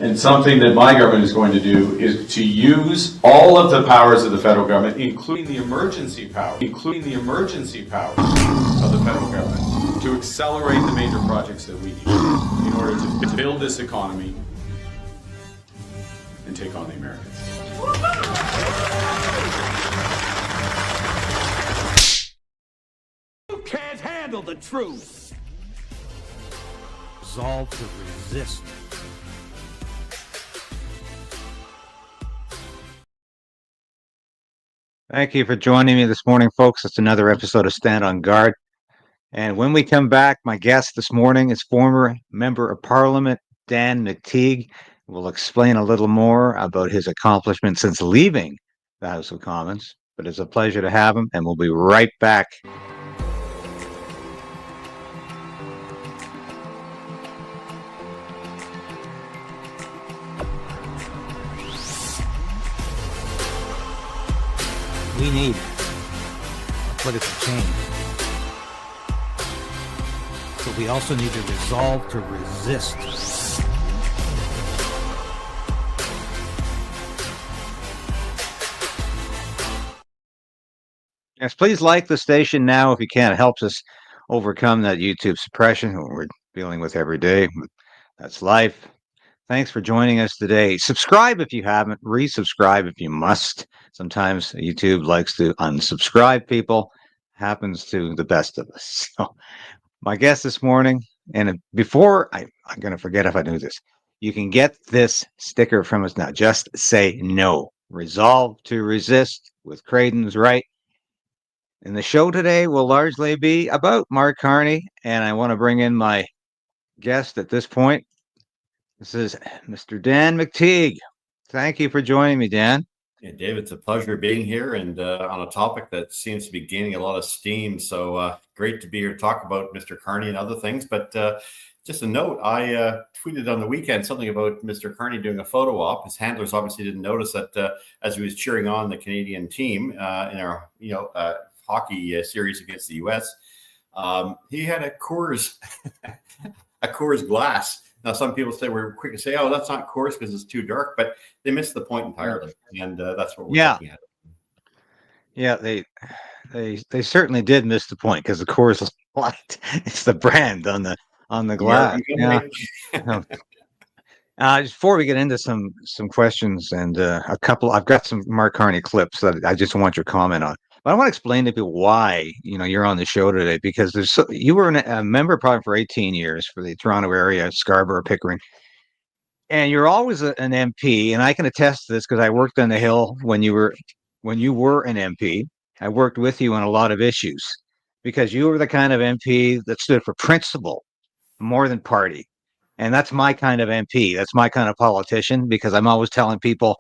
And something that my government is going to do is to use all of the powers of the federal government, including the emergency powers of the federal government, to accelerate the major projects that we need in order to build this economy and take on the Americans. You can't handle the truth. Resolve to resist. Thank you for joining me this morning, folks. It's another episode of Stand on Guard. And when we come back, my guest this morning is former Member of Parliament Dan McTeague. We'll explain a little more about his accomplishments since leaving the House of Commons. But it's a pleasure to have him, and we'll be right back. We need a political change. But we also need to resolve to resist. Yes, please like the station now if you can. It helps us overcome that YouTube suppression we're dealing with every day. That's life. Thanks for joining us today. Subscribe if you haven't. Resubscribe if you must. Sometimes YouTube likes to unsubscribe people. Happens to the best of us. So, my guest this morning, and before I'm going to forget if I do this, you can get this sticker from us now. Just say no. Resolve to resist with Krayden's right. And the show today will largely be about Mark Carney, and I want to bring in my guest at this point. This is Mr. Dan McTeague. Thank you for joining me, Dan. Yeah, David, it's a pleasure being here and on a topic that seems to be gaining a lot of steam. So great to be here to talk about Mr. Carney and other things. But just a note, I tweeted on the weekend something about Mr. Carney doing a photo op. His handlers obviously didn't notice that as he was cheering on the Canadian team in our hockey series against the U.S., he had a Coors glass. Now, some people say we're quick to say, "Oh, that's not Coors because it's too dark," but they missed the point entirely, and that's what we're looking at. Yeah, they certainly did miss the point because the Coors Light, it's the brand on the glass. Yeah. Before we get into some questions and I've got some Mark Carney clips that I just want your comment on. But I want to explain to people why you're on the show today, because you were a member probably for 18 years for the Toronto area, Scarborough, Pickering, and you're always an MP. And I can attest to this because I worked on the Hill when you were an MP. I worked with you on a lot of issues because you were the kind of MP that stood for principle more than party. And that's my kind of MP. That's my kind of politician, because I'm always telling people,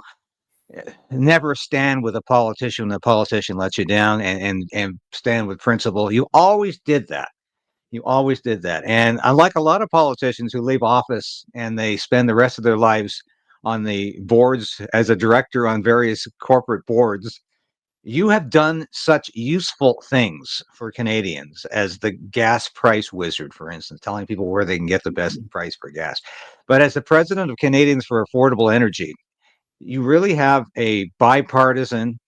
never stand with a politician when the politician lets you down, and stand with principle. You always did that. And unlike a lot of politicians who leave office and they spend the rest of their lives on the boards as a director on various corporate boards, you have done such useful things for Canadians as the gas price wizard, for instance, telling people where they can get the best price for gas. But as the president of Canadians for Affordable Energy, you really have a bipartisan,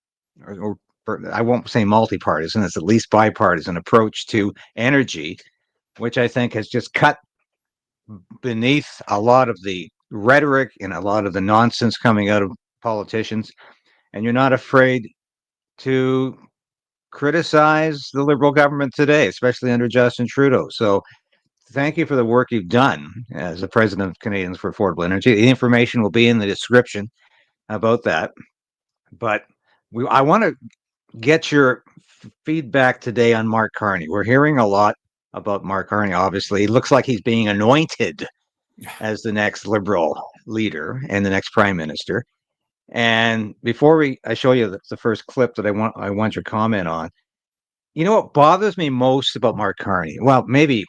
or I won't say multi-partisan, it's at least bipartisan approach to energy, which I think has just cut beneath a lot of the rhetoric and a lot of the nonsense coming out of politicians. And you're not afraid to criticize the Liberal government today, especially under Justin Trudeau. So thank you for the work you've done as the president of Canadians for Affordable Energy. The information will be in the description about that. But I want to get your feedback today on Mark Carney. We're hearing a lot about Mark Carney, obviously. It looks like he's being anointed as the next Liberal leader and the next prime minister. And before I show you the first clip that I want your comment on, what bothers me most about Mark Carney? Well, maybe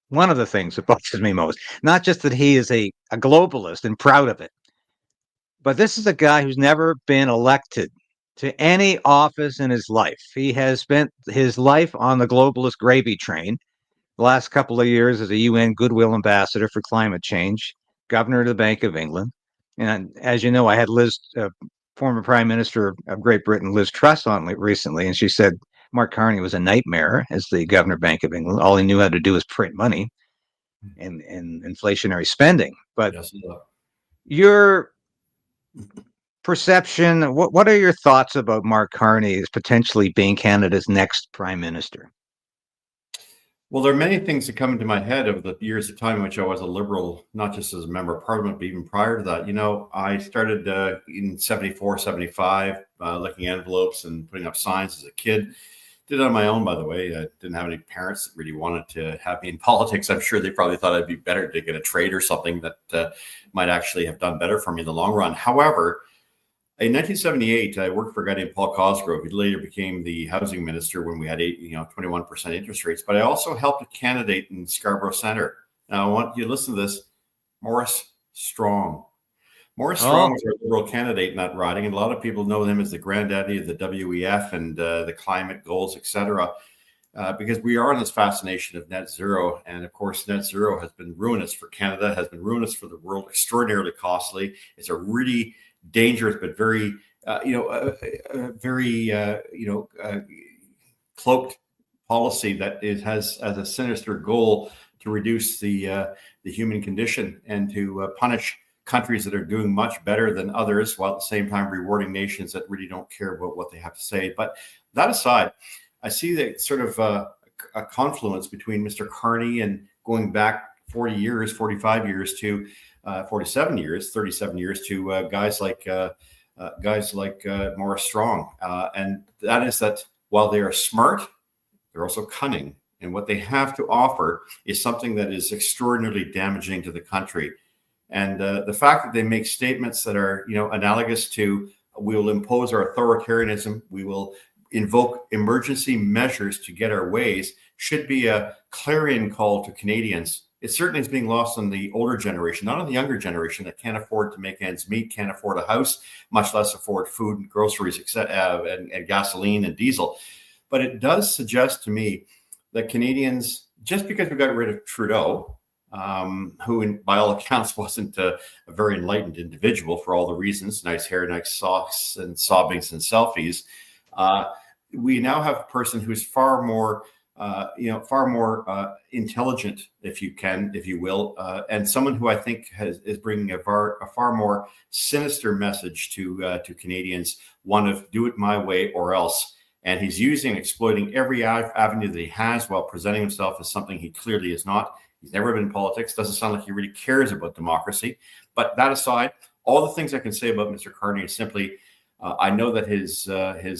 one of the things that bothers me most, not just that he is a globalist and proud of it, but this is a guy who's never been elected to any office in his life. He has spent his life on the globalist gravy train. The last couple of years as a UN Goodwill Ambassador for Climate Change, Governor of the Bank of England, And as you know, I had Liz, former Prime Minister of Great Britain, Liz Truss, on recently, and she said Mark Carney was a nightmare as the Governor Bank of England. All he knew how to do was print money and inflationary spending. But Yes, your perception, what are your thoughts about Mark Carney as potentially being Canada's next Prime Minister? Well, there are many things that come into my head of the years of time in which I was a Liberal, not just as a member of Parliament, but even prior to that. You know, I started in 74, 75, looking at envelopes and putting up signs as a kid. Did it on my own, by the way. I didn't have any parents that really wanted to have me in politics. I'm sure they probably thought I'd be better to get a trade or something that might actually have done better for me in the long run. However, in 1978, I worked for a guy named Paul Cosgrove. He later became the housing minister when we had 21% interest rates. But I also helped a candidate in Scarborough Centre. Now, I want you to listen to this. Maurice Strong. Maurice Strong was our Liberal candidate in that riding, and a lot of people know him as the granddaddy of the WEF and the climate goals, etc. Because we are in this fascination of net zero. And of course, net zero has been ruinous for Canada, has been ruinous for the world, extraordinarily costly. It's a really dangerous, but very, cloaked policy that has as a sinister goal to reduce the human condition and to punish countries that are doing much better than others, while at the same time rewarding nations that really don't care about what they have to say. But that aside, I see that sort of a confluence between Mr. Carney and going back 40 years, 45 years to 47 years, 37 years to guys like Maurice Strong. And that is that while they are smart, they're also cunning. And what they have to offer is something that is extraordinarily damaging to the country. And the fact that they make statements that are, analogous to, we will impose our authoritarianism, we will invoke emergency measures to get our ways, should be a clarion call to Canadians. It certainly is being lost on the older generation, not on the younger generation that can't afford to make ends meet, can't afford a house, much less afford food and groceries, and gasoline and diesel. But it does suggest to me that Canadians, just because we got rid of Trudeau, who by all accounts wasn't a very enlightened individual for all the reasons, nice hair, nice socks, and sobbings and selfies, we now have a person who's far more intelligent, if you will, and someone who I think is bringing a far more sinister message to Canadians, one of do it my way or else. And he's using and exploiting every avenue that he has while presenting himself as something he clearly is not. He's never been in politics. Doesn't sound like he really cares about democracy. But that aside, all the things I can say about Mr. Carney is simply, I know that his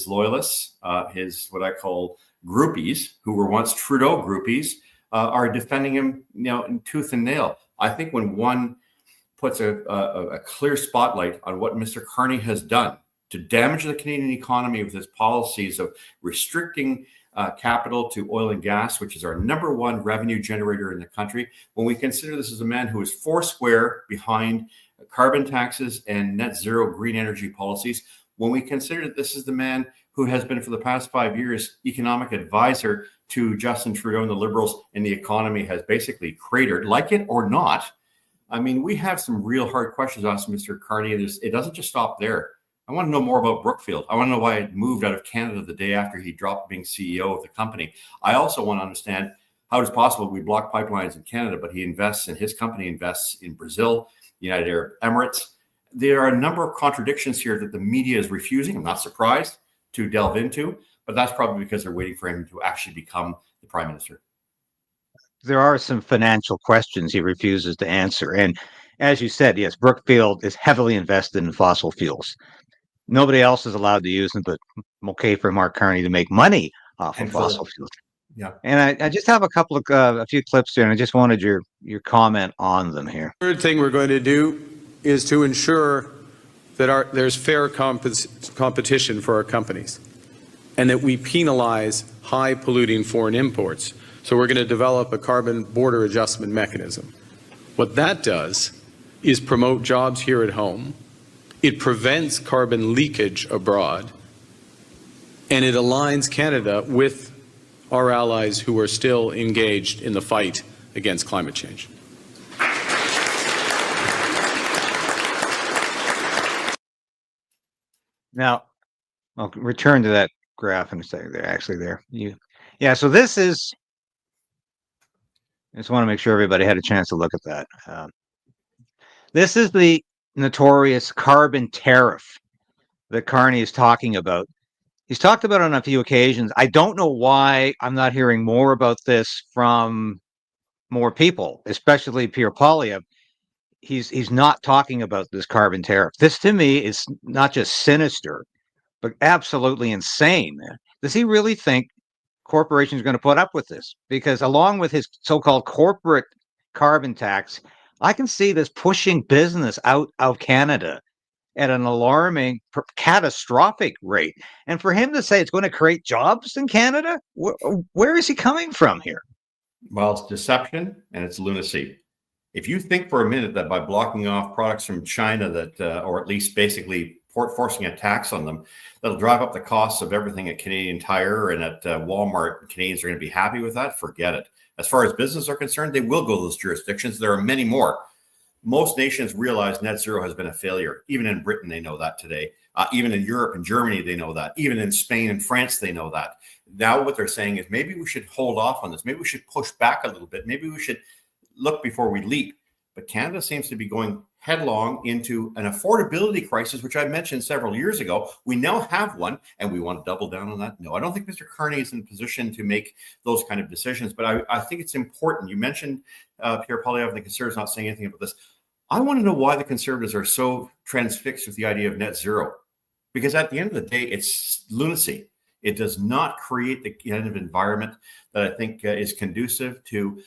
loyalists, his what I call groupies, who were once Trudeau groupies, are defending him, in tooth and nail. I think when one puts a clear spotlight on what Mr. Carney has done to damage the Canadian economy with his policies of restricting capital to oil and gas, which is our number one revenue generator in the country, when we consider this as a man who is foursquare behind carbon taxes and net zero green energy policies, when we consider that this is the man who has been for the past 5 years economic advisor to Justin Trudeau and the Liberals, and the economy has basically cratered, like it or not. I mean, we have some real hard questions to ask Mr. Carney. It doesn't just stop there. I want to know more about Brookfield. I want to know why it moved out of Canada the day after he dropped being CEO of the company. I also want to understand how it's possible we block pipelines in Canada, but his company invests in Brazil, United Arab Emirates. There are a number of contradictions here that the media is refusing. I'm not surprised to delve into, but that's probably because they're waiting for him to actually become the Prime Minister. There are some financial questions he refuses to answer. And as you said, yes, Brookfield is heavily invested in fossil fuels. Nobody else is allowed to use them, but okay for Mark Carney to make money off of fossil fuels. Yeah. And I just have a few clips here, and I just wanted your comment on them here. Third thing we're going to do is to ensure that there's fair competition for our companies, and that we penalize high polluting foreign imports. So we're going to develop a carbon border adjustment mechanism. What that does is promote jobs here at home. It prevents carbon leakage abroad, and it aligns Canada with our allies who are still engaged in the fight against climate change. Now, I'll return to that graph in a second. They're actually there. Yeah. So this is. I just want to make sure everybody had a chance to look at that. This is the notorious carbon tariff that Carney is talking about. He's talked about it on a few occasions. I don't know why I'm not hearing more about this from more people, especially Pierre Poilievre. He's not talking about this carbon tariff. This to me is not just sinister, but absolutely insane. Does he really think corporations are going to put up with this? Because along with his so-called corporate carbon tax, I can see this pushing business out of Canada at an alarming, catastrophic rate. And for him to say it's going to create jobs in Canada, where is he coming from here? Well, it's deception and it's lunacy. If you think for a minute that by blocking off products from China that, or at least basically forcing a tax on them, that'll drive up the costs of everything at Canadian Tire and at Walmart, Canadians are going to be happy with that, forget it. As far as business are concerned, they will go to those jurisdictions. There are many more. Most nations realize net zero has been a failure. Even in Britain, they know that today. Even in Europe and Germany, they know that. Even in Spain and France, they know that. Now what they're saying is maybe we should hold off on this. Maybe we should push back a little bit. Maybe we should look before we leap. But Canada seems to be going headlong into an affordability crisis, which I mentioned several years ago. We now have one, and we want to double down on that. No, I don't think Mr. Carney is in a position to make those kind of decisions, but I think it's important. You mentioned Pierre Poilievre, the Conservatives not saying anything about this. I want to know why the Conservatives are so transfixed with the idea of net zero, because at the end of the day, it's lunacy. It does not create the kind of environment that I think is conducive to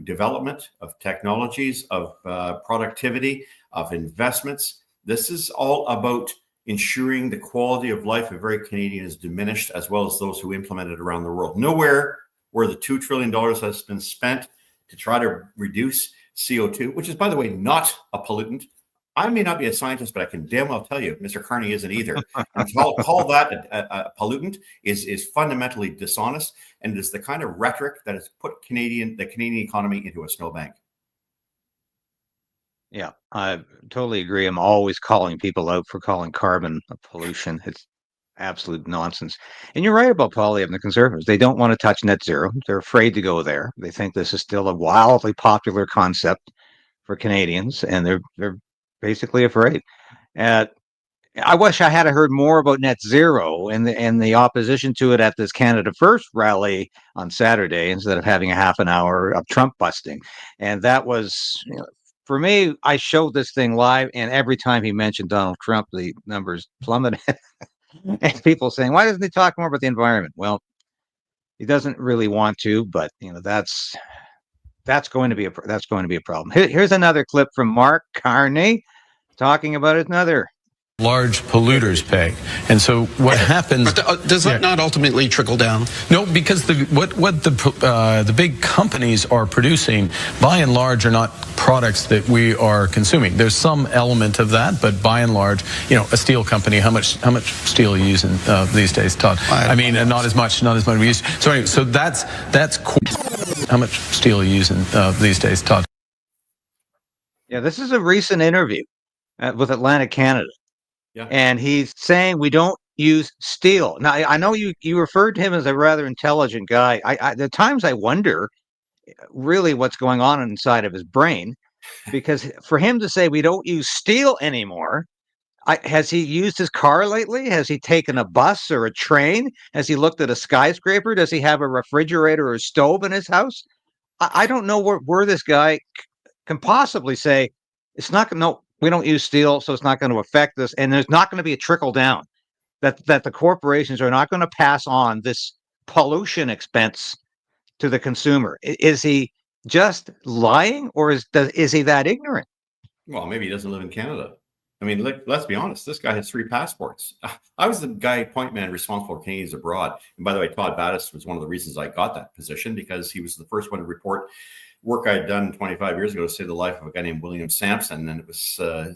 development of technologies, of productivity, of investments. This is all about ensuring the quality of life of every Canadian is diminished, as well as those who implement it around the world. Nowhere where the $2 trillion has been spent to try to reduce CO2, which is, by the way, not a pollutant. I may not be a scientist, but I can damn well tell you Mr. Carney isn't either. And call that a pollutant is fundamentally dishonest, and it is the kind of rhetoric that has put the Canadian economy into a snowbank. Yeah, I totally agree. I'm always calling people out for calling carbon a pollution. It's absolute nonsense. And you're right about Poilievre and the Conservatives. They don't want to touch net zero. They're afraid to go there. They think this is still a wildly popular concept for Canadians, and they're basically afraid. I wish I had heard more about net zero and the opposition to it at this Canada First rally on Saturday, instead of having a half an hour of Trump busting. And that was, for me, I showed this thing live, and every time he mentioned Donald Trump, the numbers plummeted. And people saying, why doesn't he talk more about the environment? Well, he doesn't really want to, but that's going to be a problem. Here's another clip from Mark Carney talking about another. Large polluters pay, and so what happens? But does that not ultimately trickle down? No, because what the big companies are producing, by and large, are not products that we are consuming. There's some element of that, but by and large, a steel company. How much steel are you using these days, Todd? I mean, not as much we used. So anyway, so that's how much steel are you using these days, Todd? Yeah, this is a recent interview with Atlantic Canada. Yeah. And he's saying we don't use steel. Now, I know you referred to him as a rather intelligent guy. At times I wonder really what's going on inside of his brain, because for him to say we don't use steel anymore, has he used his car lately? Has he taken a bus or a train? Has he looked at a skyscraper? Does he have a refrigerator or a stove in his house? I don't know where this guy can possibly say it's not. No, we don't use steel, so it's not going to affect us, and there's not going to be a trickle down. That the corporations are not going to pass on this pollution expense to the consumer. Is he just lying, or is he that ignorant? Well, maybe he doesn't live in Canada. I mean, let's be honest. This guy has 3 passports. I was the point man responsible for Canadians abroad. And by the way, Todd Battis was one of the reasons I got that position, because he was the first one to report work I had done 25 years ago to save the life of a guy named William Sampson. And it was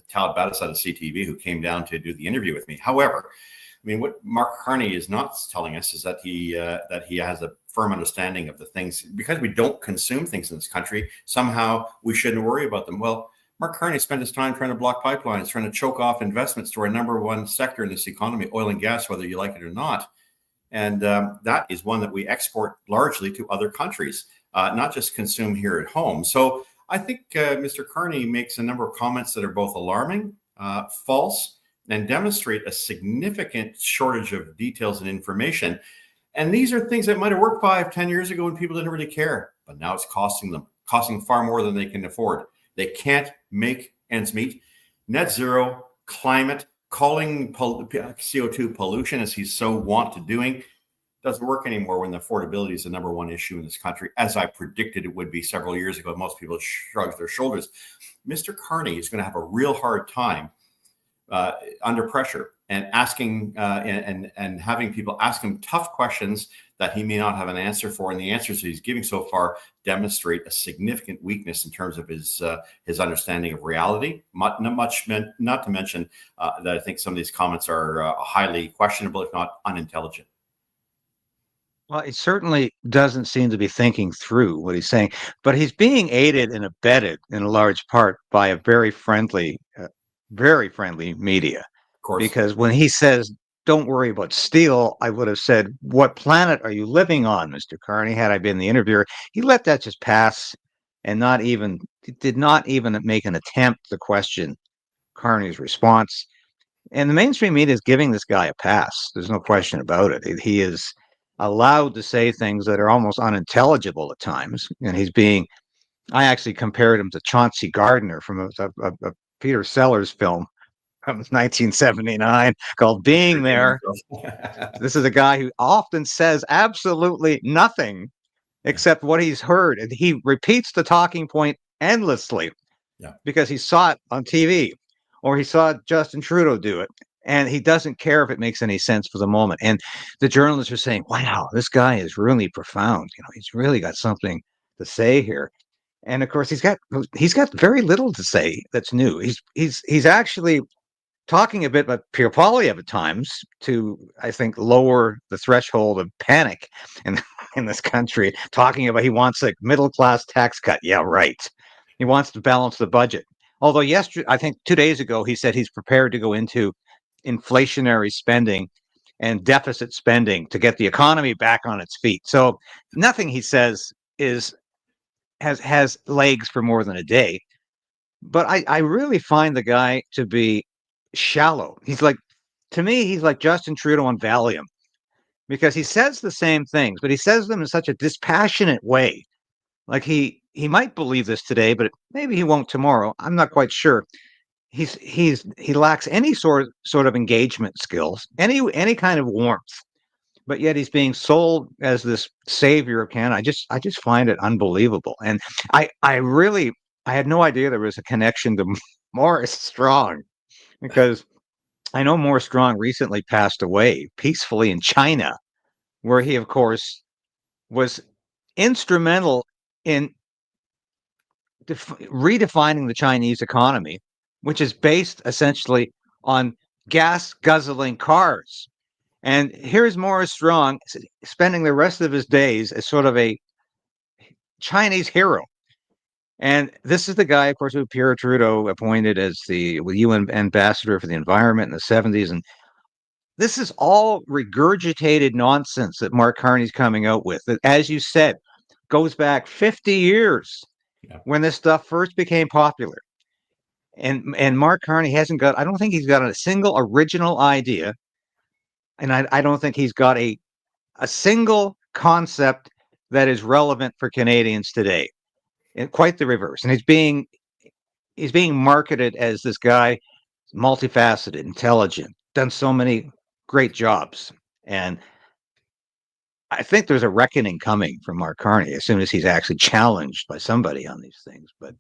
Todd Battis out of CTV who came down to do the interview with me. However, I mean, what Mark Carney is not telling us is that he has a firm understanding of the things. Because we don't consume things in this country, somehow we shouldn't worry about them. Well, Mark Carney spent his time trying to block pipelines, trying to choke off investments to our number one sector in this economy, oil and gas, whether you like it or not. And that is one that we export largely to other countries, not just consume here at home. So I think Mr. Carney makes a number of comments that are both alarming, false, and demonstrate a significant shortage of details and information. And these are things that might have worked 5-10 years ago when people didn't really care, but now it's costing far more than they can afford. They can't make ends meet. Net zero, climate, calling CO2 pollution, as he's so wont to doing, doesn't work anymore when affordability is the number one issue in this country, as I predicted it would be several years ago. Most people shrugged their shoulders. Mr. Carney is going to have a real hard time under pressure and asking and having people ask him tough questions that he may not have an answer for. And the answers that he's giving so far demonstrate a significant weakness in terms of his understanding of reality. Not to mention that I think some of these comments are highly questionable, if not unintelligent. Well, he certainly doesn't seem to be thinking through what he's saying, but he's being aided and abetted in a large part by a very friendly media. Of course. Because when he says, "Don't worry about steel," I would have said, "What planet are you living on, Mr. Carney?" Had I been the interviewer, he let that just pass and did not even make an attempt to question Carney's response. And the mainstream media is giving this guy a pass. There's no question about it. He is allowed to say things that are almost unintelligible at times. And I actually compared him to Chauncey Gardner from a Peter Sellers film from 1979 called Being There. This is a guy who often says absolutely nothing except what he's heard. And he repeats the talking point endlessly because he saw it on TV or he saw Justin Trudeau do it. And he doesn't care if it makes any sense for the moment. And the journalists are saying, "Wow, this guy is really profound. He's really got something to say here." And of course, he's got very little to say that's new. He's actually talking a bit about Pierre Poilievre at times to, I think, lower the threshold of panic in this country. Talking about he wants a middle class tax cut. Yeah, right. He wants to balance the budget. Although I think 2 days ago, he said he's prepared to go into inflationary spending and deficit spending to get the economy back on its feet. So nothing he says has legs for more than a day. But I really find the guy to be shallow. To me, he's like Justin Trudeau on Valium, because he says the same things, but he says them in such a dispassionate way. Like he might believe this today, but maybe he won't tomorrow. I'm not quite sure. He lacks any sort of engagement skills, any kind of warmth, but yet he's being sold as this savior of Canada. I just find it unbelievable, and I had no idea there was a connection to Maurice Strong, because I know Maurice Strong recently passed away peacefully in China, where he, of course, was instrumental in redefining the Chinese economy, which is based essentially on gas guzzling cars. And here's Maurice Strong spending the rest of his days as sort of a Chinese hero. And this is the guy, of course, who Pierre Trudeau appointed as the UN ambassador for the environment in the 70s. And this is all regurgitated nonsense that Mark Carney's coming out with, that, as you said, goes back 50 years when this stuff first became popular. And Mark Carney I don't think he's got a single original idea. And I don't think he's got a single concept that is relevant for Canadians today. And quite the reverse. And he's being marketed as this guy, multifaceted, intelligent, done so many great jobs. And I think there's a reckoning coming from Mark Carney as soon as he's actually challenged by somebody on these things. But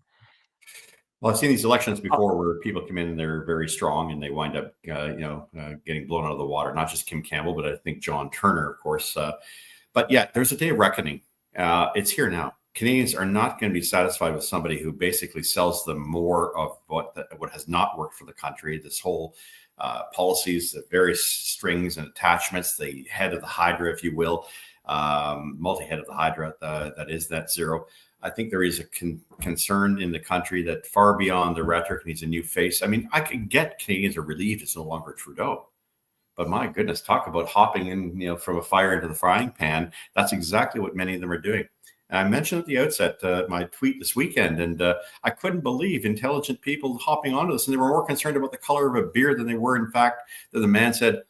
well, I've seen these elections before where people come in and they're very strong and they wind up, getting blown out of the water. Not just Kim Campbell, but I think John Turner, of course. But yeah, there's a day of reckoning. It's here now. Canadians are not going to be satisfied with somebody who basically sells them more of what has not worked for the country. This whole policies, the various strings and attachments, the head of the Hydra, if you will, multi-head of the Hydra, that is net zero. I think there is a concern in the country that far beyond the rhetoric needs a new face. I mean, I can get Canadians are relieved it's no longer Trudeau. But my goodness, talk about hopping in, from a fire into the frying pan. That's exactly what many of them are doing. And I mentioned at the outset my tweet this weekend, and I couldn't believe intelligent people hopping onto this. And they were more concerned about the color of a beer than they were, in fact, that the man said,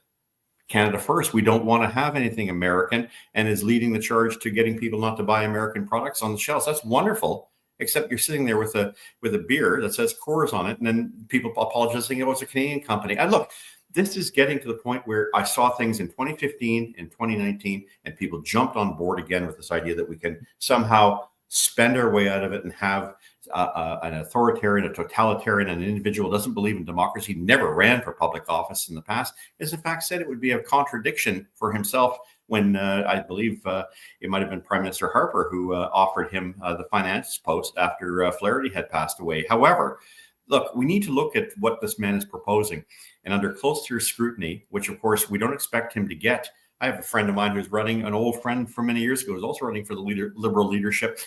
Canada first. We don't want to have anything American, and is leading the charge to getting people not to buy American products on the shelves. That's wonderful. Except you're sitting there with a beer that says Coors on it, and then people apologizing, oh, it's a Canadian company. And look, this is getting to the point where I saw things in 2015 and 2019, and people jumped on board again with this idea that we can somehow spend our way out of it and have an authoritarian, a totalitarian, an individual who doesn't believe in democracy, never ran for public office in the past, is in fact said it would be a contradiction for himself when I believe it might have been Prime Minister Harper who offered him the finance post after Flaherty had passed away. However, look, we need to look at what this man is proposing. And under closer scrutiny, which of course we don't expect him to get. I have a friend of mine who's running, an old friend from many years ago, who's also running for the Liberal leadership.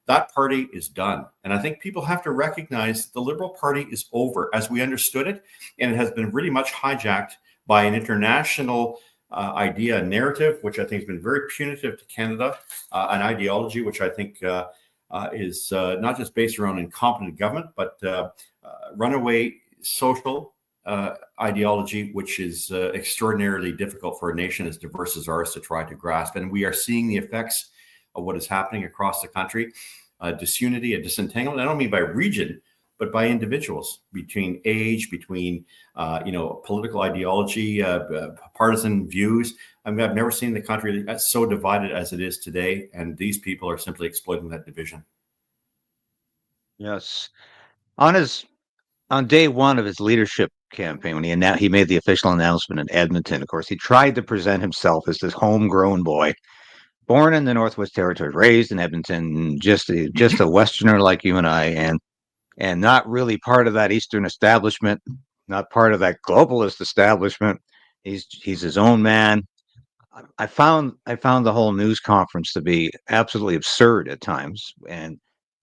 That party is done. And I think people have to recognize the Liberal Party is over as we understood it. And it has been really much hijacked by an international idea, narrative, which I think has been very punitive to Canada, an ideology which I think is not just based around incompetent government, but runaway social ideology, which is extraordinarily difficult for a nation as diverse as ours to try to grasp. And we are seeing the effects of what is happening across the country, disunity, a disentanglement. I don't mean by region, but by individuals, between age, between political ideology, partisan views. I mean, I've never seen the country so divided as it is today, and these people are simply exploiting that division. Yes. On day one of his leadership campaign, when he made the official announcement in Edmonton, of course, he tried to present himself as this homegrown boy, born in the Northwest Territories, raised in Edmonton, just a Westerner like you and I, and not really part of that Eastern establishment, not part of that globalist establishment. He's his own man. I found the whole news conference to be absolutely absurd at times,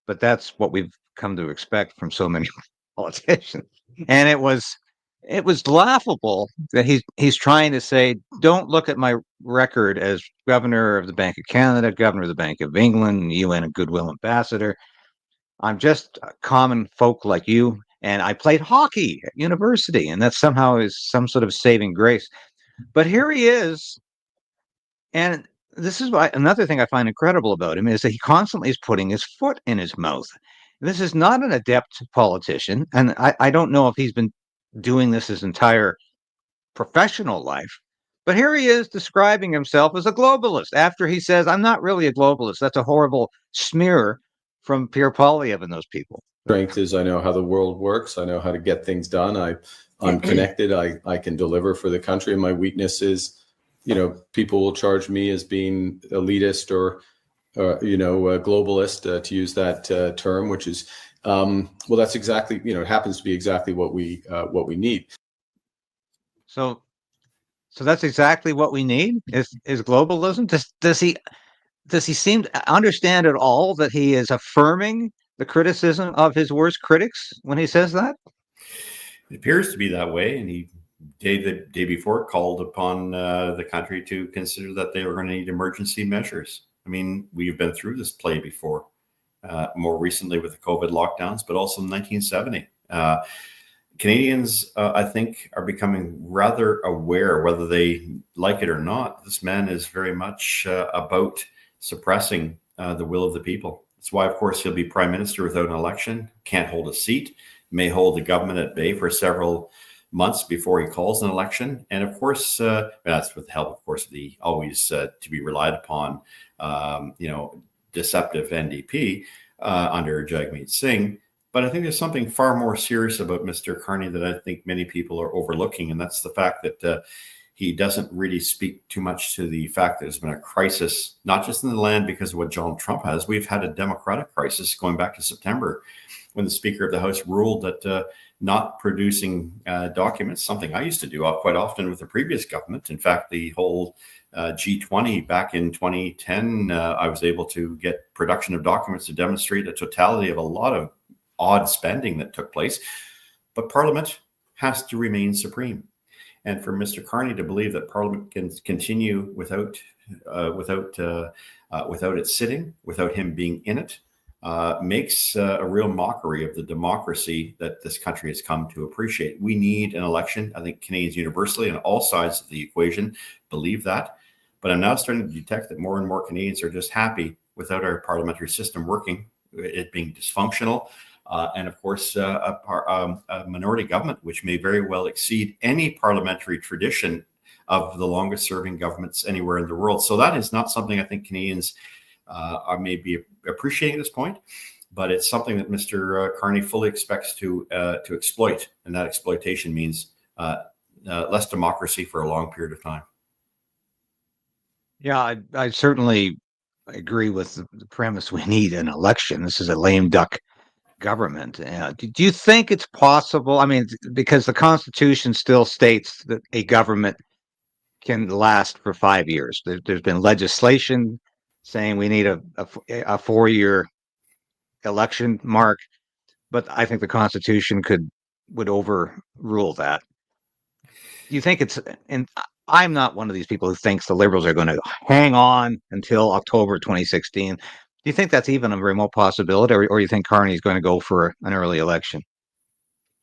but that's what we've come to expect from so many politicians. And it was laughable that he's trying to say, don't look at my record as governor of the Bank of Canada, governor of the Bank of England, UN Goodwill Ambassador. I'm just common folk like you, and I played hockey at university, and that somehow is some sort of saving grace. But here he is, and this is why another thing I find incredible about him is that he constantly is putting his foot in his mouth. This is not an adept politician, and I don't know if he's been doing this his entire professional life, but here he is describing himself as a globalist after he says, I'm not really a globalist. That's a horrible smear from Pierre Poilievre and those people. Strength is I know how the world works. I know how to get things done. I'm connected. I can deliver for the country. And my weakness is, people will charge me as being elitist or a globalist, to use that term, which is, that's exactly, it happens to be exactly what we need. So that's exactly what we need is globalism. Does he seem to understand at all that he is affirming the criticism of his worst critics when he says that? It appears to be that way. And the day before called upon the country to consider that they were going to need emergency measures. I mean, we've been through this play before, more recently with the COVID lockdowns, but also in 1970. Canadians, I think, are becoming rather aware, whether they like it or not. This man is very much about suppressing the will of the people. That's why, of course, he'll be prime minister without an election, can't hold a seat, may hold the government at bay for several months before he calls an election. And of course, that's with the help, of course, of the always to be relied upon, deceptive NDP under Jagmeet Singh. But I think there's something far more serious about Mr. Carney that I think many people are overlooking. And that's the fact that he doesn't really speak too much to the fact that there's been a crisis, not just in the land because of what Donald Trump has. We've had a democratic crisis going back to September when the Speaker of the House ruled that not producing documents, something I used to do quite often with the previous government. In fact, the whole G20 back in 2010, I was able to get production of documents to demonstrate a totality of a lot of odd spending that took place. But Parliament has to remain supreme. And for Mr. Carney to believe that Parliament can continue without it sitting, without him being in it, makes a real mockery of the democracy that this country has come to appreciate. We need an election. I think Canadians universally on all sides of the equation believe that. But I'm now starting to detect that more and more Canadians are just happy without our parliamentary system working, it being dysfunctional. And of course, a minority government, which may very well exceed any parliamentary tradition of the longest serving governments anywhere in the world. So that is not something I think Canadians are maybe appreciating at this point, but it's something that Mr. Carney fully expects to exploit. And that exploitation means less democracy for a long period of time. Yeah, I certainly agree with the premise. We need an election. This is a lame duck government. Do you think it's possible? I mean, because the Constitution still states that a government can last for 5 years. There's been legislation saying we need a 4-year election mark, but I think the Constitution would overrule that. Do you think it's? And I'm not one of these people who thinks the Liberals are going to hang on until October 2016. Do you think that's even a remote possibility, or you think Carney's going to go for an early election?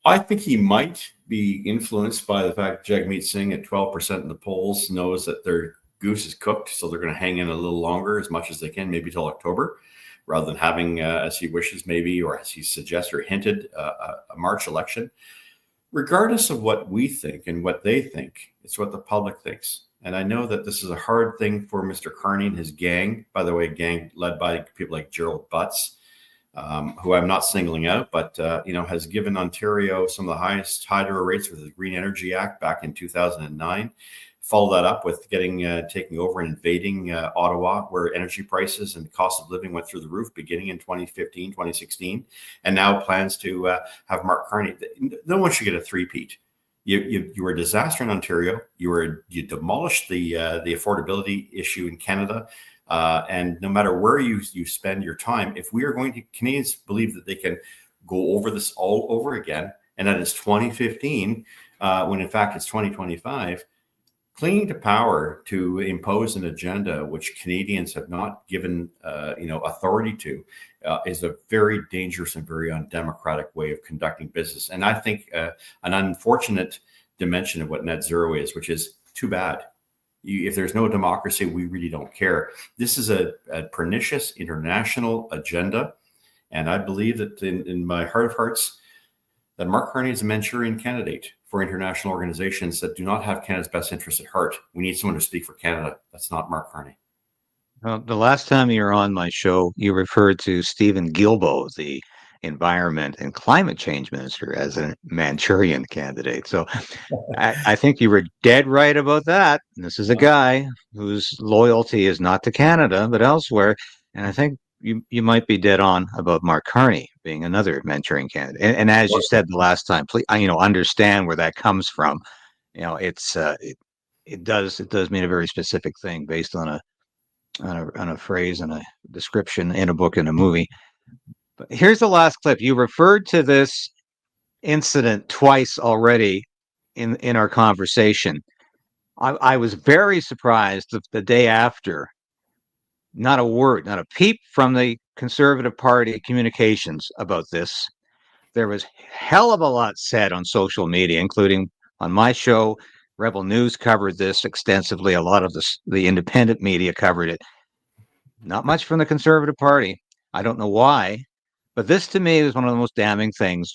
I think he might be influenced by the fact that Jagmeet Singh at 12% in the polls knows that their goose is cooked, so they're going to hang in a little longer, as much as they can, maybe till October, rather than having, as he wishes, maybe, or as he suggests or hinted, a March election. Regardless of what we think and what they think, it's what the public thinks. And I know that this is a hard thing for Mr. Carney and his gang, by the way, a gang led by people like Gerald Butts, who I'm not singling out, but has given Ontario some of the highest hydro rates with the Green Energy Act back in 2009. Follow that up with taking over and invading Ottawa, where energy prices and cost of living went through the roof beginning in 2015, 2016, and now plans to have Mark Carney. No one should get a three-peat. You were a disaster in Ontario. You demolished the affordability issue in Canada. And no matter where you spend your time, if we are going to, Canadians believe that they can go over this all over again, and that it's 2015, when in fact it's 2025, clinging to power to impose an agenda which Canadians have not given, authority to, is a very dangerous and very undemocratic way of conducting business. And I think an unfortunate dimension of what net zero is, which is too bad. If there's no democracy, we really don't care. This is a pernicious international agenda. And I believe that in my heart of hearts, that Mark Carney is a Manchurian candidate for international organizations that do not have Canada's best interests at heart. We need someone to speak for Canada. That's not Mark Carney. Well, the last time you were on my show, you referred to Stephen Guilbeault, the Environment and Climate Change Minister, as a Manchurian candidate. So I think you were dead right about that. And this is a guy whose loyalty is not to Canada, but elsewhere. And I think you might be dead on about Mark Carney being another Manchurian candidate. And as you said the last time, please, understand where that comes from. It's it does mean a very specific thing based on a phrase and a description in a book and a movie. But here's the last clip. You referred to this incident twice already in our conversation. I was very surprised the day after. Not a word, not a peep from the Conservative Party communications about this. There was hell of a lot said on social media, including on my show. Rebel News covered this extensively. A lot of the independent media covered it. Not much from the Conservative Party. I don't know why, but this to me is one of the most damning things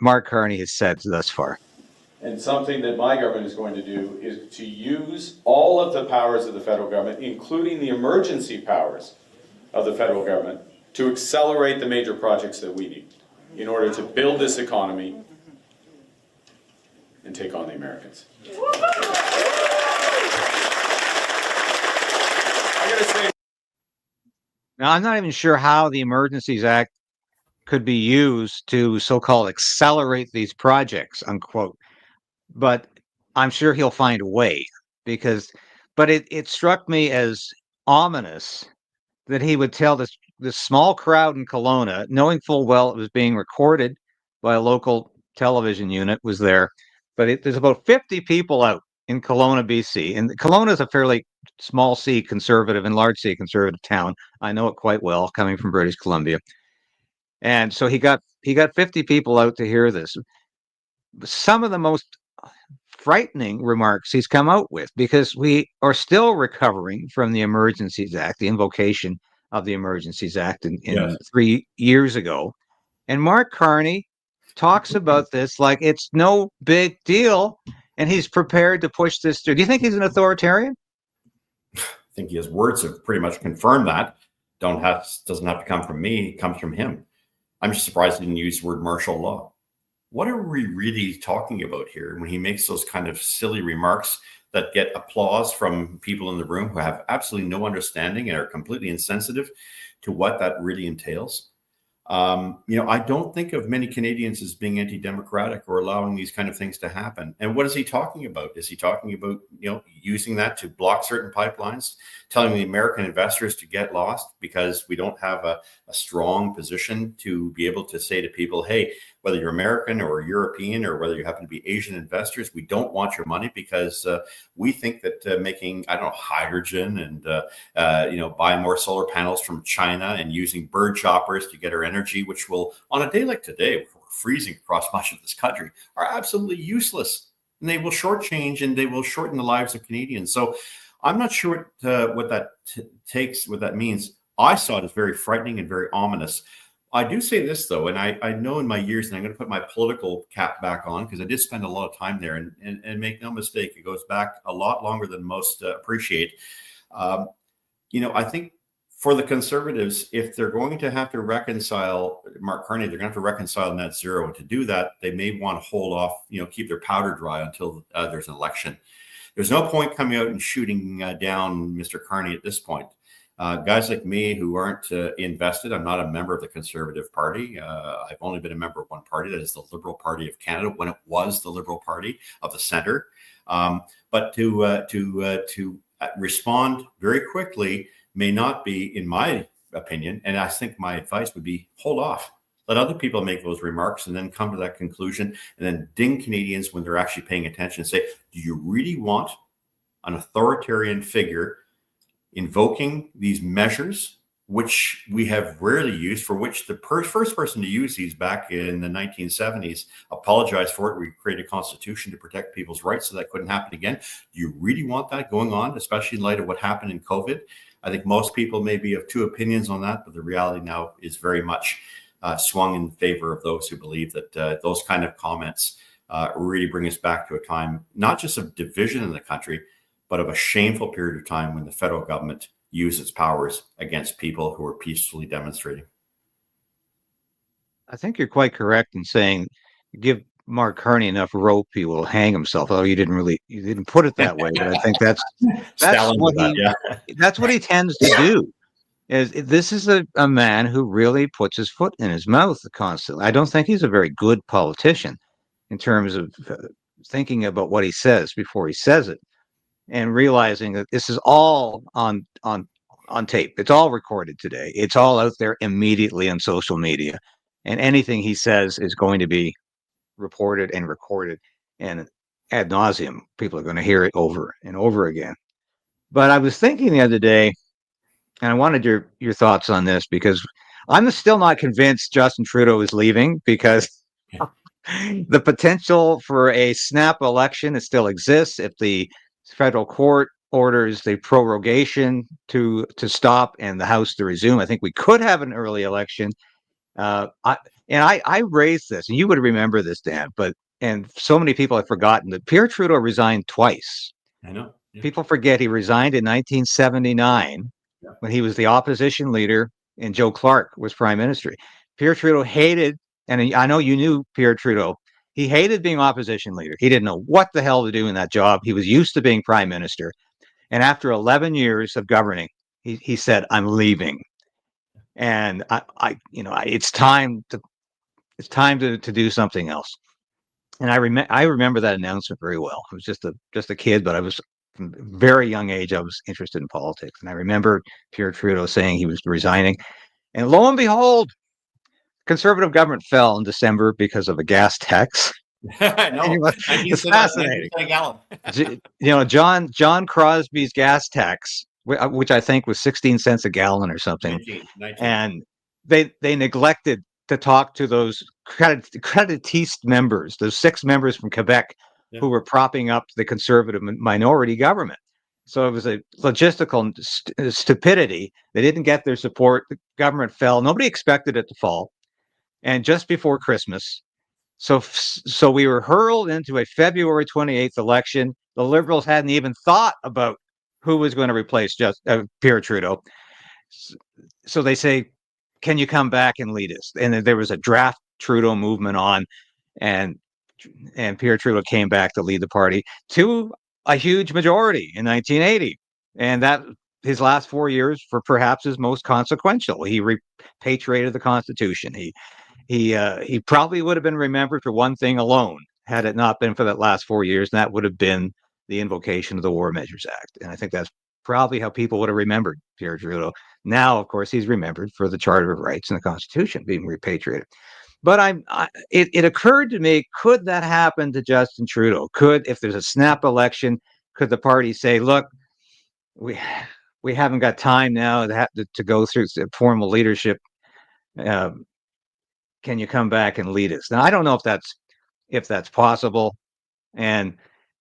Mark Carney has said thus far. And something that my government is going to do is to use all of the powers of the federal government, including the emergency powers of the federal government, to accelerate the major projects that we need in order to build this economy and take on the Americans. I gotta say, now, I'm not even sure how the Emergencies Act could be used to so-called accelerate these projects, unquote. But I'm sure he'll find a way but it struck me as ominous that he would tell this small crowd in Kelowna, knowing full well it was being recorded by a local television unit, was there. But there's about 50 people out in Kelowna, BC. And Kelowna is a fairly small C conservative and large C conservative town. I know it quite well, coming from British Columbia. And so he got 50 people out to hear this. Some of the most frightening remarks he's come out with, because we are still recovering from the Emergencies Act, the invocation of the Emergencies Act in Yes. 3 years ago. And Mark Carney talks about this like it's no big deal, and he's prepared to push this through. Do you think he's an authoritarian? I think his words have pretty much confirmed that. Doesn't have to come from me, it comes from him. I'm just surprised he didn't use the word martial law. What are we really talking about here when he makes those kind of silly remarks that get applause from people in the room who have absolutely no understanding and are completely insensitive to what that really entails? I don't think of many Canadians as being anti-democratic or allowing these kind of things to happen. And what is he talking about? Is he talking about, using that to block certain pipelines, telling the American investors to get lost because we don't have a strong position to be able to say to people, hey, whether you're American or European or whether you happen to be Asian investors, we don't want your money because we think that making, hydrogen and, buying more solar panels from China and using bird choppers to get our energy, which will, on a day like today, we're freezing across much of this country, are absolutely useless. And they will shortchange and they will shorten the lives of Canadians. So I'm not sure what that means. I saw it as very frightening and very ominous. I do say this, though, and I know in my years, and I'm going to put my political cap back on because I did spend a lot of time there, and make no mistake, it goes back a lot longer than most appreciate. I think for the Conservatives, if they're going to have to reconcile Mark Carney, they're going to have to reconcile net zero. And to do that, they may want to hold off, keep their powder dry until there's an election. There's no point coming out and shooting down Mr. Carney at this point. Guys like me who aren't invested, I'm not a member of the Conservative Party. I've only been a member of one party, that is the Liberal Party of Canada, when it was the Liberal Party of the Centre. But to respond very quickly may not be, in my opinion, and I think my advice would be hold off. Let other people make those remarks and then come to that conclusion and then ding Canadians when they're actually paying attention and say, do you really want an authoritarian figure invoking these measures, which we have rarely used, for which the first person to use these back in the 1970s apologized for it. We created a constitution to protect people's rights so that couldn't happen again. Do you really want that going on, especially in light of what happened in COVID? I think most people may be of two opinions on that, but the reality now is very much swung in favor of those who believe that those kind of comments really bring us back to a time, not just of division in the country, but of a shameful period of time when the federal government used its powers against people who were peacefully demonstrating. I think you're quite correct in saying, give Mark Carney enough rope, he will hang himself. Oh, you didn't put it that way, but I think that's what he tends to do. This is a man who really puts his foot in his mouth constantly. I don't think he's a very good politician in terms of thinking about what he says before he says it, and realizing that this is all on tape. It's all recorded today. It's all out there immediately on social media, and anything he says is going to be reported and recorded, and ad nauseum. People are going to hear it over and over again. But I was thinking the other day, and I wanted your thoughts on this, because I'm still not convinced Justin Trudeau is leaving, because the potential for a snap election, it still exists if the federal court orders the prorogation to stop and the House to resume. I think we could have an early election. I raised this, and you would remember this, Dan, and so many people have forgotten that Pierre Trudeau resigned twice. I know. Yeah. People forget he resigned in 1979 when he was the opposition leader and Joe Clark was prime minister. Pierre Trudeau hated, and I know you knew Pierre Trudeau, he hated being opposition leader. He didn't know what the hell to do in that job. He was used to being prime minister. And after 11 years of governing, he said, I'm leaving. and it's time to do something else. And I remember that announcement very well. I was just a kid, but I was from a very young age. I was interested in politics, and I remember Pierre Trudeau saying he was resigning, and lo and behold, Conservative government fell in December because of a gas tax. No, It's 19 fascinating. a gallon. John Crosby's gas tax, which I think was 16 cents a gallon or something, 19. and they neglected to talk to those creditiste members, those 6 members from Quebec who were propping up the Conservative minority government. So it was a logistical stupidity. They didn't get their support. The government fell. Nobody expected it to fall. And just before Christmas, so we were hurled into a February 28th election. The Liberals hadn't even thought about who was going to replace Pierre Trudeau. So they say, can you come back and lead us? And there was a draft Trudeau movement on, and Pierre Trudeau came back to lead the party to a huge majority in 1980. And that his last 4 years were perhaps his most consequential. He repatriated the Constitution. He probably would have been remembered for one thing alone, had it not been for that last 4 years, and that would have been the invocation of the War Measures Act. And I think that's probably how people would have remembered Pierre Trudeau. Now, of course, he's remembered for the Charter of Rights and the Constitution being repatriated. But it occurred to me, could that happen to Justin Trudeau? If there's a snap election, could the party say, look, we haven't got time now to go through formal leadership. Can you come back and lead us? Now, I don't know if that's possible, and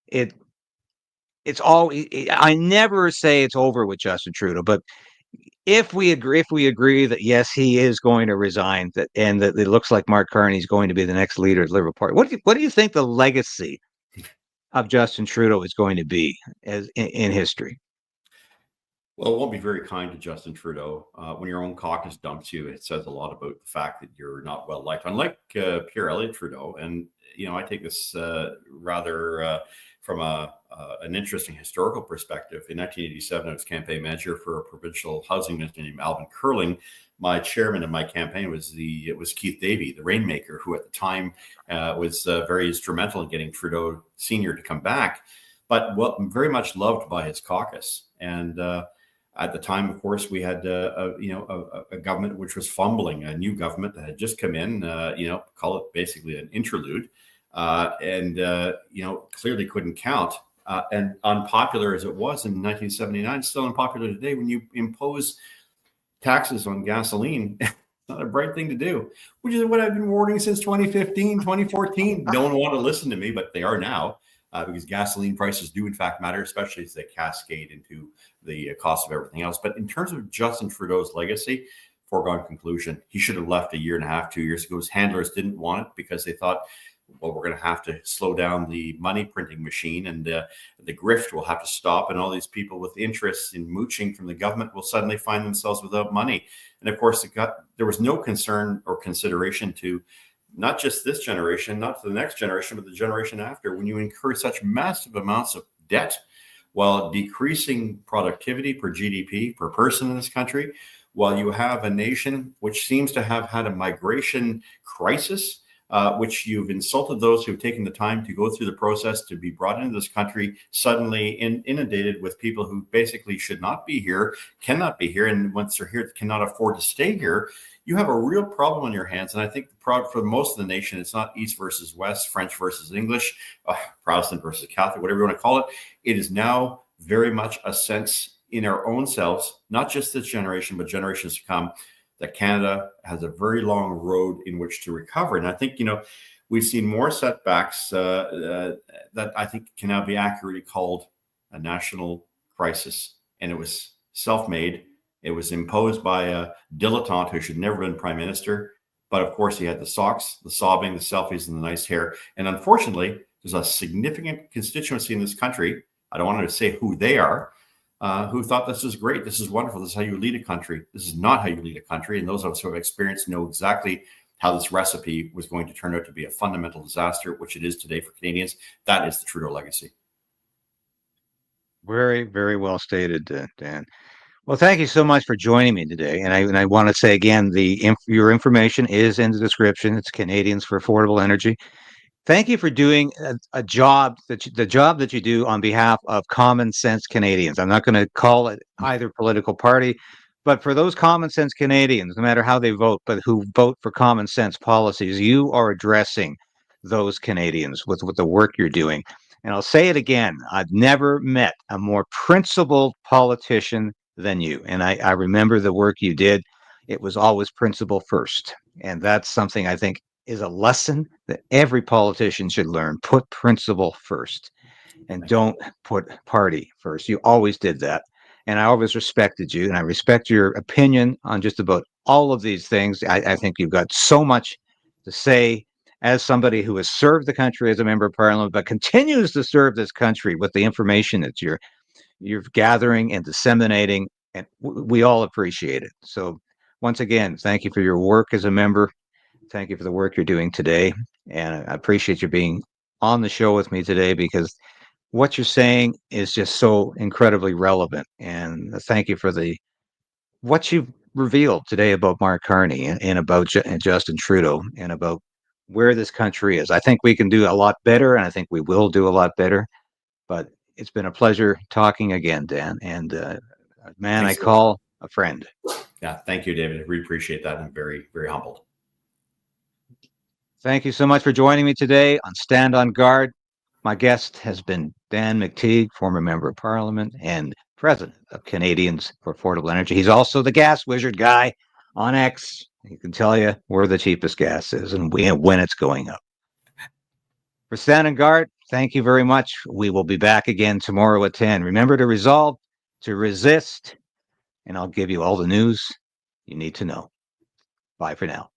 it's all. I never say it's over with Justin Trudeau, but if we agree that yes, he is going to resign, and that it looks like Mark Carney is going to be the next leader of the Liberal Party, what do you think the legacy of Justin Trudeau is going to be in history? Well, it won't be very kind to Justin Trudeau. When your own caucus dumps you, it says a lot about the fact that you're not well liked. Unlike Pierre Elliott Trudeau, and I take this rather from an interesting historical perspective. In 1987, I was campaign manager for a provincial housing minister named Alvin Curling. My chairman of my campaign was Keith Davey, the Rainmaker, who at the time was very instrumental in getting Trudeau Sr. to come back, but very much loved by his caucus. And at the time, of course, we had a government which was fumbling, a new government that had just come in, call it basically an interlude, and clearly couldn't count. And unpopular as it was in 1979, still unpopular today. When you impose taxes on gasoline, it's not a bright thing to do, which is what I've been warning since 2015, 2014. No one wanted to listen to me, but they are now. Because gasoline prices do in fact matter, especially as they cascade into the cost of everything else. But in terms of Justin Trudeau's legacy, foregone conclusion. He should have left a year and a half, 2 years ago. His handlers didn't want it because they thought, well, we're going to have to slow down the money printing machine, and the grift will have to stop, and all these people with interests in mooching from the government will suddenly find themselves without money. And of course, there was no concern or consideration to not just this generation, not to the next generation, but the generation after. When you incur such massive amounts of debt while decreasing productivity per GDP per person in this country, while you have a nation which seems to have had a migration crisis, which you've insulted those who've taken the time to go through the process to be brought into this country, suddenly inundated with people who basically should not be here, cannot be here, and once they're here, cannot afford to stay here. You have a real problem on your hands. And I think the problem for most of the nation, it's not East versus West, French versus English, Protestant versus Catholic, whatever you want to call it. It is now very much a sense in our own selves, not just this generation, but generations to come, that Canada has a very long road in which to recover. And I think, we've seen more setbacks that I think can now be accurately called a national crisis. And it was self-made. It was imposed by a dilettante who should never have been prime minister. But of course, he had the socks, the sobbing, the selfies, and the nice hair. And unfortunately, there's a significant constituency in this country, I don't want to say who they are, who thought this is great, this is wonderful, this is how you lead a country. This is not how you lead a country. And those of us who have experience know exactly how this recipe was going to turn out to be a fundamental disaster, which it is today for Canadians. That is the Trudeau legacy. Very, very well stated, Dan. Well, thank you so much for joining me today. And I want to say again, your information is in the description. It's Canadians for Affordable Energy. Thank you for doing a job the job that you do on behalf of common sense Canadians. I'm not going to call it either political party, but for those common sense Canadians, no matter how they vote, but who vote for common sense policies, you are addressing those Canadians with the work you're doing. And I'll say it again, I've never met a more principled politician than you. And I remember the work you did. It was always principle first. And that's something I think is a lesson that every politician should learn. Put principle first and don't put party first. You always did that. And I always respected you, and I respect your opinion on just about all of these things. I think you've got so much to say as somebody who has served the country as a member of parliament, but continues to serve this country with the information that you're gathering and disseminating, and we all appreciate it. So once again, thank you for your work as a member. Thank you for the work you're doing today. And I appreciate you being on the show with me today, because what you're saying is just so incredibly relevant. And thank you for what you've revealed today about Mark Carney and about Justin Trudeau and about where this country is. I think we can do a lot better, and I think we will do a lot better. But it's been a pleasure talking again, Dan. And a man I call a friend. Yeah, thank you, David. We appreciate that. I'm very, very humbled. Thank you so much for joining me today on Stand on Guard. My guest has been Dan McTeague, former member of parliament and president of Canadians for Affordable Energy. He's also the gas wizard guy on X. He can tell you where the cheapest gas is and when it's going up. For Stand on Guard, thank you very much. We will be back again tomorrow at 10. Remember to resolve, to resist, and I'll give you all the news you need to know. Bye for now.